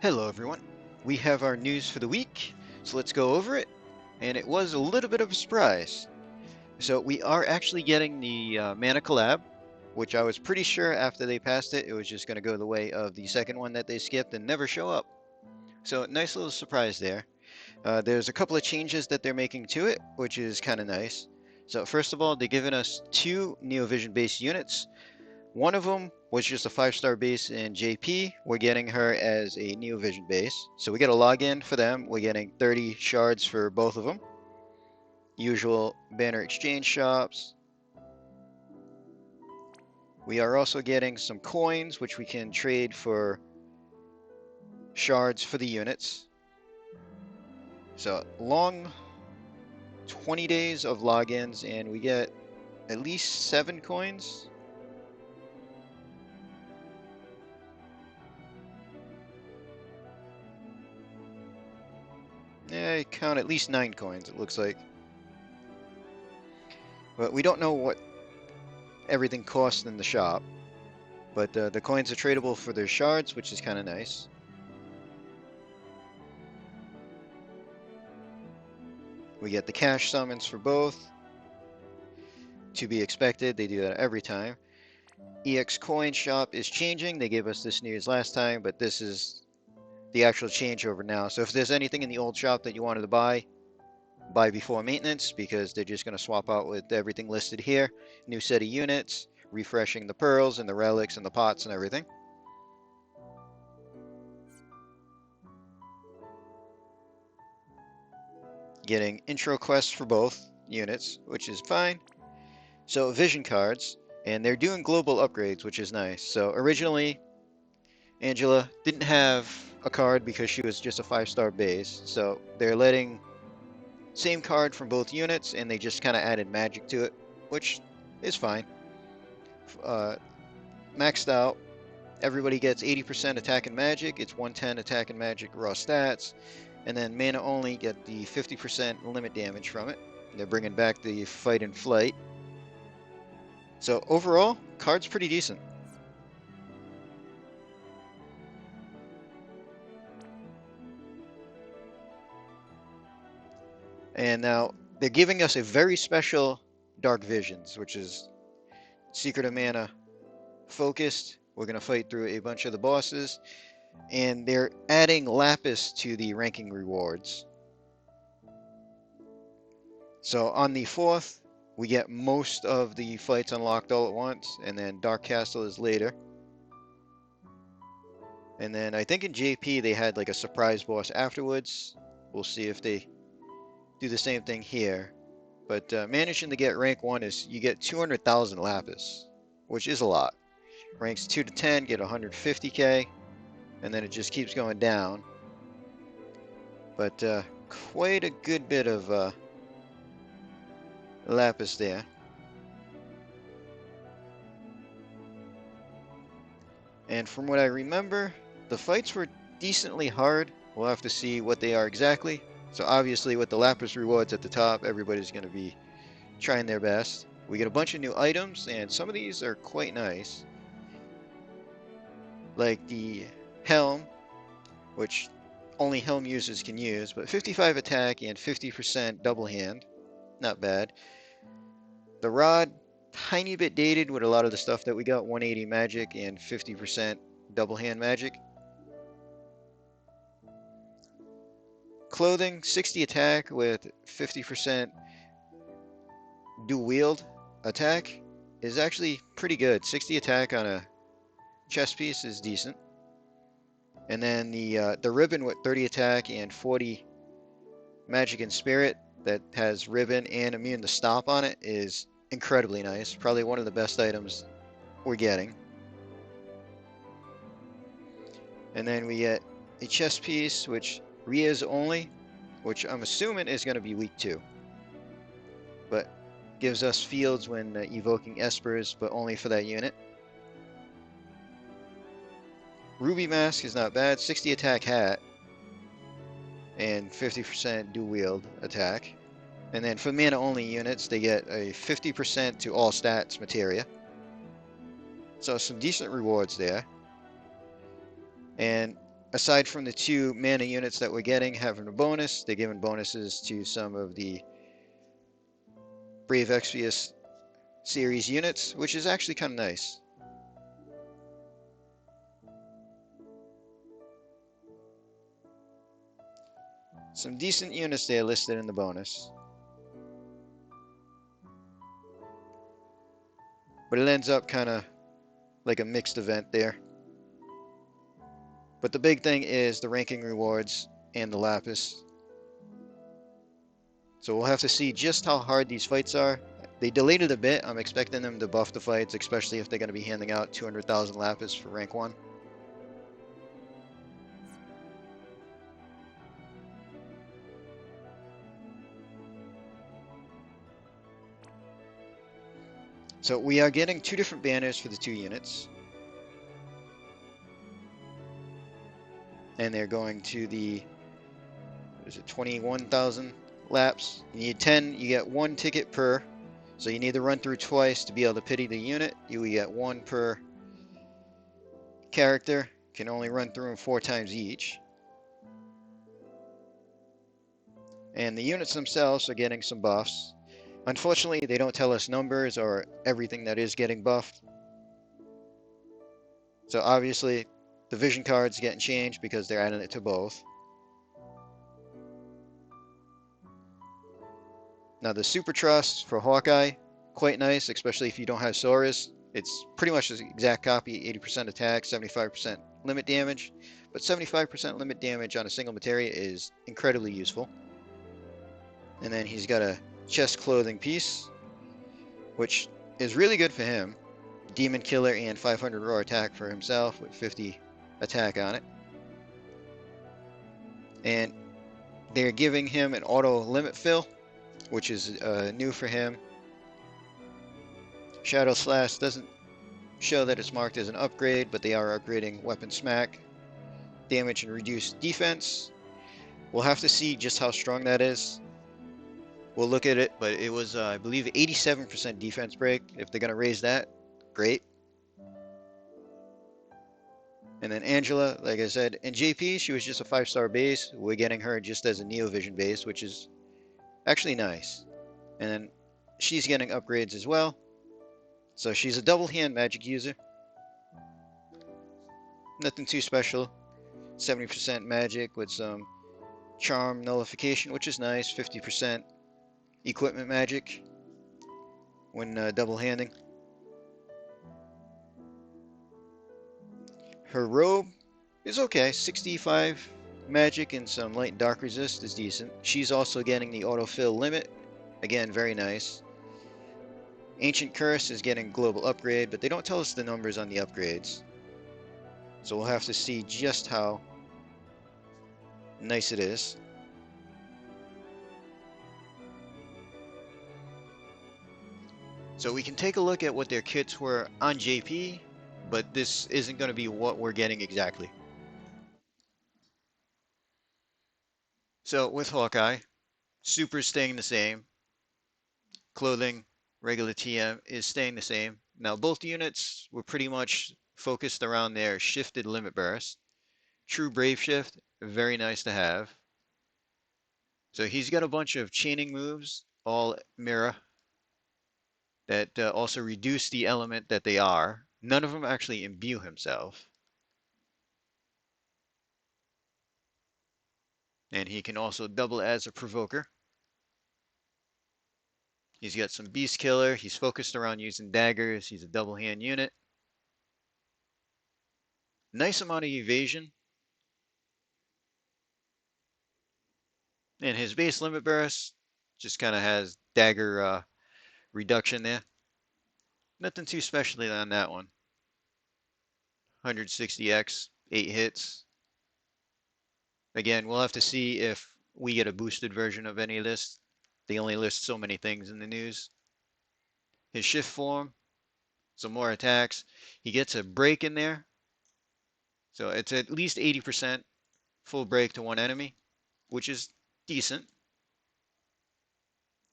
Hello everyone. We have our news for the week, so let's go over it. And it was a little bit of a surprise. So we are actually getting the Mana Collab, which I was pretty sure after they passed it, it was just going to go the way of the second one that they skipped and never show up. So nice little surprise there. There's a couple of changes that they're making to it, which is kind of nice. So first of all, they're giving us two Neovision based units. One of them was just a 5-star base in JP. We're getting her as a Neovision base. So we get a login for them. We're getting 30 shards for both of them. Usual banner exchange shops. We are also getting some coins, which we can trade for shards for the units. So long 20 days of logins, and we get at least 7 coins. I count at least 9 coins, it looks like. But we don't know what everything costs in the shop. But the coins are tradable for their shards, which is kind of nice. We get the cash summons for both. To be expected, they do that every time. EX coin shop is changing. They gave us this news last time, but this is the actual changeover now. So if there's anything in the old shop that you wanted to buy before maintenance, because they're just going to swap out with everything listed here. New set of units, refreshing the pearls and the relics and the pots and everything. Getting intro quests for both units, which is fine. So vision cards, and they're doing global upgrades, which is nice. So originally, Angela didn't have a card because she was just a 5-star base. So they're letting same card from both units, and they just kind of added magic to it, which is fine. Maxed out, everybody gets 80% attack and magic. It's 110 attack and magic raw stats. And then mana only get the 50% limit damage from it. They're bringing back the fight and flight. So overall, card's pretty decent. And now they're giving us a very special Dark Visions, which is Secret of Mana focused. We're going to fight through a bunch of the bosses. And they're adding Lapis to the ranking rewards. So on the 4th, we get most of the fights unlocked all at once, and then Dark Castle is later. And then I think in JP they had like a surprise boss afterwards. We'll see if they do the same thing here. But managing to get rank 1 is you get 200,000 Lapis, which is a lot. Ranks 2 to 10 get 150k, and then it just keeps going down. But quite a good bit of Lapis there. And from what I remember, the fights were decently hard. We'll have to see what they are exactly. So obviously with the Lapis rewards at the top, everybody's going to be trying their best. We get a bunch of new items, and some of these are quite nice. Like the Helm, which only Helm users can use, but 55 attack and 50% double hand. Not bad. The Rod, tiny bit dated with a lot of the stuff that we got, 180 magic and 50% double hand magic. Clothing, 60 attack with 50% dual wield attack is actually pretty good. 60 attack on a chest piece is decent. And then the ribbon with 30 attack and 40 magic and spirit that has ribbon and immune to stop on it is incredibly nice. Probably one of the best items we're getting. And then we get a chest piece, which Ria's only, which I'm assuming is going to be weak 2. But gives us fields when evoking Espers, but only for that unit. Ruby Mask is not bad. 60 attack hat and 50% dual wield attack. And then for mana only units, they get a 50% to all stats materia. So some decent rewards there. And aside from the 2 mana units that we're getting having a bonus, they're giving bonuses to some of the Brave Exvius series units, which is actually kind of nice. Some decent units there listed in the bonus. But it ends up kind of like a mixed event there. But the big thing is the ranking rewards and the Lapis. So we'll have to see just how hard these fights are. They delayed it a bit. I'm expecting them to buff the fights, especially if they're going to be handing out 200,000 Lapis for rank 1. So we are getting 2 different banners for the 2 units. And they're going to the, what is it, 21,000 laps. You need 10, you get 1 ticket per. So you need to run through twice to be able to pity the unit. You get 1 per character. Can only run through them 4 times each. And the units themselves are getting some buffs. Unfortunately, they don't tell us numbers or everything that is getting buffed. So obviously, the vision card's getting changed because they're adding it to both. Now the Super Trust for Hawkeye, quite nice, especially if you don't have Saurus. It's pretty much the exact copy, 80% attack, 75% limit damage. But 75% limit damage on a single materia is incredibly useful. And then he's got a chest clothing piece, which is really good for him. Demon Killer and 500 raw attack for himself with 50 attack on it. And they're giving him an auto limit fill, which is new for him. Shadow Slash doesn't show that it's marked as an upgrade, but they are upgrading Weapon Smack, damage and reduced defense. We'll have to see just how strong that is. We'll look at it, but it was, I believe, 87% defense break. If they're going to raise that, great. And then Angela, like I said, and JP, she was just a 5-star base. We're getting her just as a Neo Vision base, which is actually nice. And then she's getting upgrades as well. So she's a double hand magic user. Nothing too special. 70% magic with some charm nullification, which is nice. 50% equipment magic when double handing. Her robe is okay. 65 magic and some light and dark resist is decent. She's also getting the autofill limit. Again, very nice. Ancient Curse is getting global upgrade, but they don't tell us the numbers on the upgrades. So we'll have to see just how nice it is. So we can take a look at what their kits were on JP, but this isn't going to be what we're getting exactly. So with Hawkeye, Super's staying the same. Clothing, regular TM is staying the same. Now both units were pretty much focused around their shifted limit burst. True Brave Shift, very nice to have. So he's got a bunch of chaining moves, all mirror, that also reduce the element that they are. None of them actually imbue himself. And he can also double as a provoker. He's got some Beast Killer. He's focused around using daggers. He's a double hand unit. Nice amount of evasion. And his base limit burst just kind of has dagger reduction there. Nothing too special on that one. 160x, 8 hits. Again, we'll have to see if we get a boosted version of any of this. They only list so many things in the news. His shift form, some more attacks. He gets a break in there. So it's at least 80% full break to one enemy, which is decent.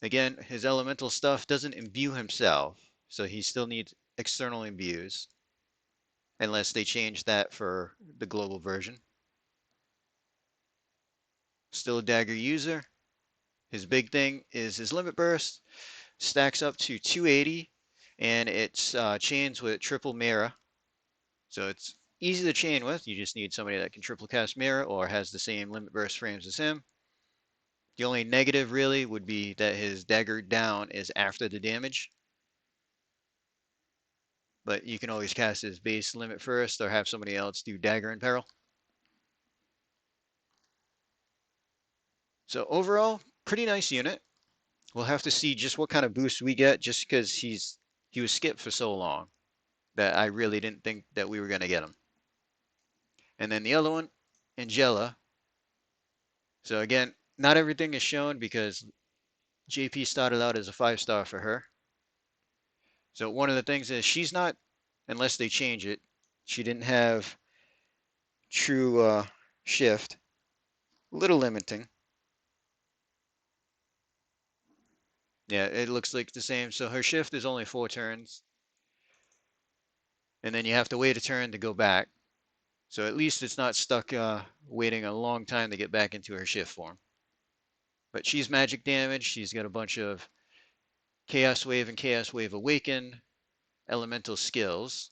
Again, his elemental stuff doesn't imbue himself, so he still needs external imbues, unless they change that for the global version. Still a dagger user. His big thing is his limit burst. Stacks up to 280, and it's chains with triple mirror. So it's easy to chain with. You just need somebody that can triple cast mirror or has the same limit burst frames as him. The only negative really would be that his dagger down is after the damage. But you can always cast his base limit first or have somebody else do dagger in peril. So overall, pretty nice unit. We'll have to see just what kind of boost we get just because he was skipped for so long that I really didn't think that we were going to get him. And then the other one, Angela. So again, not everything is shown because JP started out as a 5-star for her. So one of the things is she's not, unless they change it, she didn't have true shift. Little limiting. Yeah, it looks like the same. So her shift is only 4 turns. And then you have to wait a turn to go back. So at least it's not stuck waiting a long time to get back into her shift form. But she's magic damage. She's got a bunch of Chaos Wave and Chaos Wave Awaken elemental skills.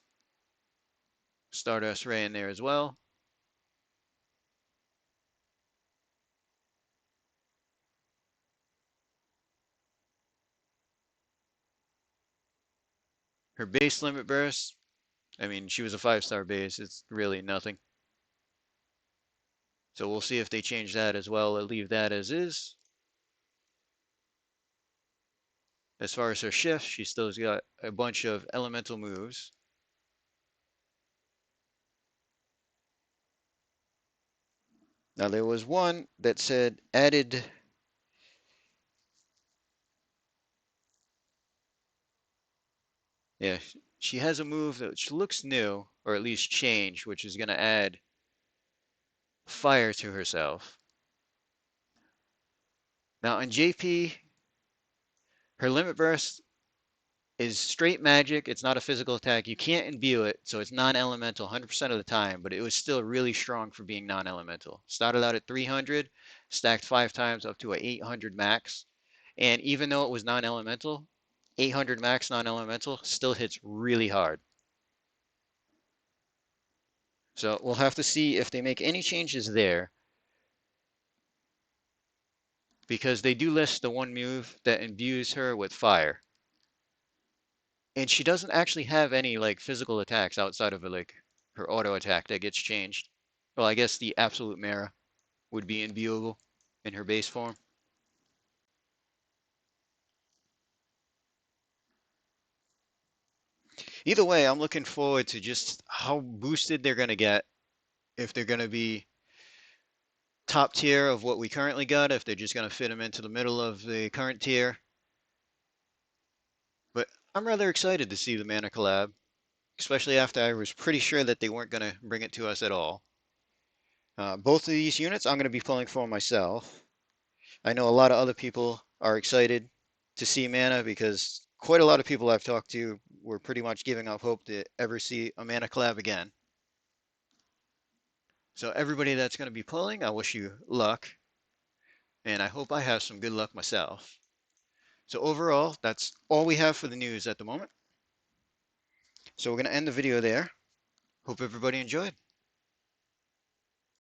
Stardust Ray in there as well. Her base limit burst, I mean, she was a 5-star base. It's really nothing. So we'll see if they change that as well or leave that as is. As far as her shift, she still's got a bunch of elemental moves. Now there was one that said added. Yeah, she has a move that looks new, or at least change, which is going to add fire to herself. Now in JP, her limit burst is straight magic. It's not a physical attack. You can't imbue it, so it's non-elemental 100% of the time, but it was still really strong for being non-elemental. Started out at 300, stacked 5 times up to a 800 max. And even though it was non-elemental, 800 max non-elemental still hits really hard. So we'll have to see if they make any changes there, because they do list the one move that imbues her with fire. And she doesn't actually have any like physical attacks outside of like her auto attack that gets changed. Well, I guess the absolute Mara would be imbuable in her base form. Either way, I'm looking forward to just how boosted they're going to get, if they're going to be top tier of what we currently got, if they're just going to fit them into the middle of the current tier. But I'm rather excited to see the Mana collab, especially after I was pretty sure that they weren't going to bring it to us at all. Both of these units I'm going to be pulling for myself. I know a lot of other people are excited to see Mana because quite a lot of people I've talked to were pretty much giving up hope to ever see a Mana collab again. So everybody that's going to be pulling, I wish you luck, and I hope I have some good luck myself. So overall, that's all we have for the news at the moment. So we're going to end the video there. Hope everybody enjoyed.